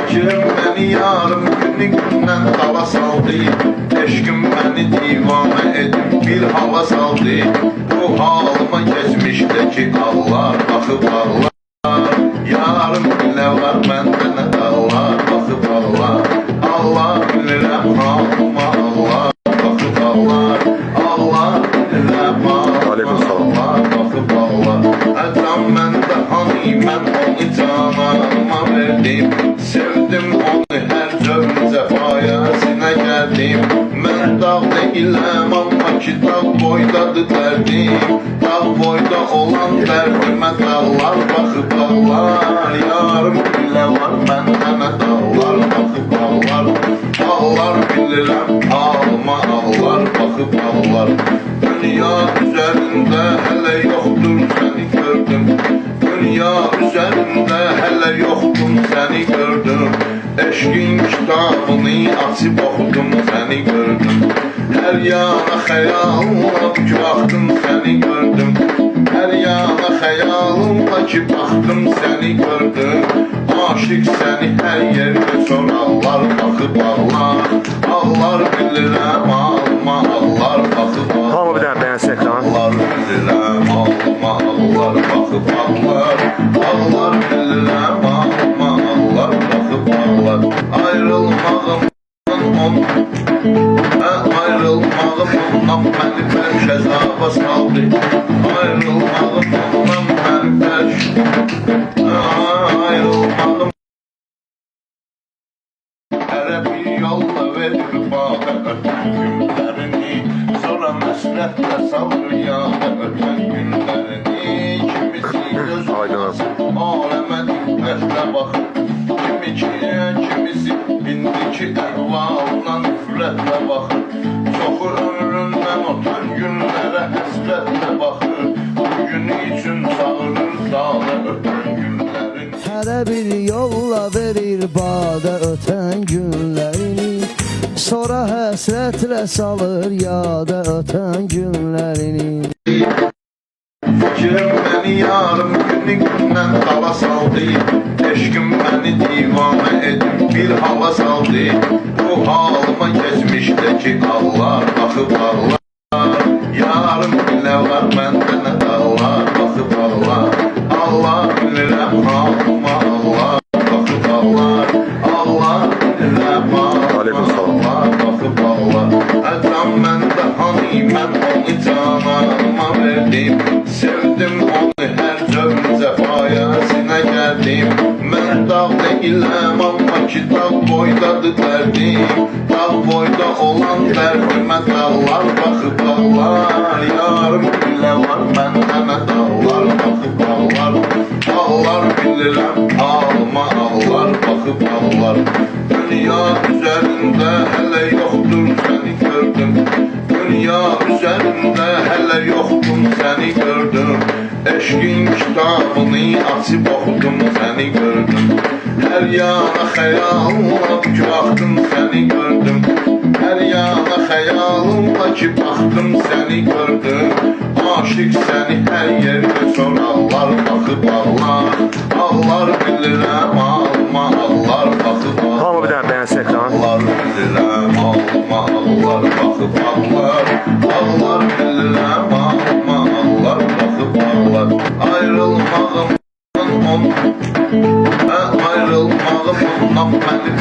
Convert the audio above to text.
Fikrim beni yarım günden dala saldı. Eşkim beni divane edip bir hava saldı. Bu halıma geçmişteki Allah bakıp Allah. Yarım bile var bende ne dallar bakıp Allah. Allah bilirəm halıma Allah bakıp Allah. Allah bilirəm halıma Allah bakıp Allah. Can məndə hani mən onu cananıma verdim. Sevdim onu her cövr cəfaya sinə gəldim. Mən dağ deyiləm amma ki dağ boydadır dərdim. Dağ boyda olan dərdimə dağlar baxıb dağlar. Yarım bilə var məndə nə dağlar baxıb dağlar. Dağlar bilirəm halıma ağlar baxıb dağlar. Dünya üzerinde hele yoktur seni gördüm. Dünya üzerinde hele yoktum seni gördüm. Eşkin kitabını açıp okudum seni gördüm. Her yana xəyalımla ki baktım seni gördüm. Her yana xəyalımla ki baktım seni gördüm. Aşık seni her yerde sorarlar bakıp ağlar. Ağlar bilirəm ağlıma ağlar bakıp ağlar. Hamı bir dənə bəyənsin ekran. Ağlar bilirəm ağlıma ağlar bakıp ağlar. Ağlar bilirəm ağlıma ağlar bakıp ağlar. Ayrılmağım ondan beni pəş əzaba saldı. Ayrılmağım ondan beni pəş ayrılmağım. Hərə bir yolla verir bağa ötən günlərini. Sonra məsrətlə salır yağa ötən günlərini. Kimisi göz aləmə diqqətlə baxır. Kimisi indiki əhvalına nifrətlə baxır. Çoxu ömründən ötən günlərə həsrətlə baxır. Bugünü üçün çağırır dağda ötən günlərini. Hərə bir yolla verir badə ötən günlərini. Sonra həsrətlə salır yada ötən günlərini. Fikrim beni yarım gündən dala saldı. Eşkim beni divane edip bir hava saldı. Bu halıma geçmişteki Allah bakıp Allah. Yarım bile var bende ne dağlar bakıp Allah. Allah bilirəm halıma Allah bakıp Allah. Allah bilirəm halıma Allah bakıp Allah. Can məndə hani mən onu cananıma verdim. Sevdim onu her cövr cəfaya sinə gəldim. Mən dağ deyiləm amma ki dağ boydadır dərdim. Dağ boyda olan dərdimə dağlar baxıb dağlar. Yarım bilə var məndə nə dağlar baxıb dağlar. Dağlar bilirəm halıma ağlar baxıb dağlar. Dünya üzerinde hele yoktur seni gördüm. Dünya üzerinde hele yoktum seni gördüm. Eşkin kitabını açıp okudum seni gördüm. Her yana xəyalımla ki baktım seni gördüm. Her yana xəyalımla ki baktım seni gördüm. Aşık seni her yerde sorarlar bakıp ağlar. Ağlar bilirəm ağlıma ağlar bakıp ağlar. Hamı bir dənə bəyənsin ekran. Ağlar bilirəm ağlıma ağlar bakıp ağlar. Ağlar bilirəm ağlıma ağlar bakıp ağlar. Ayrılmağım ondan beni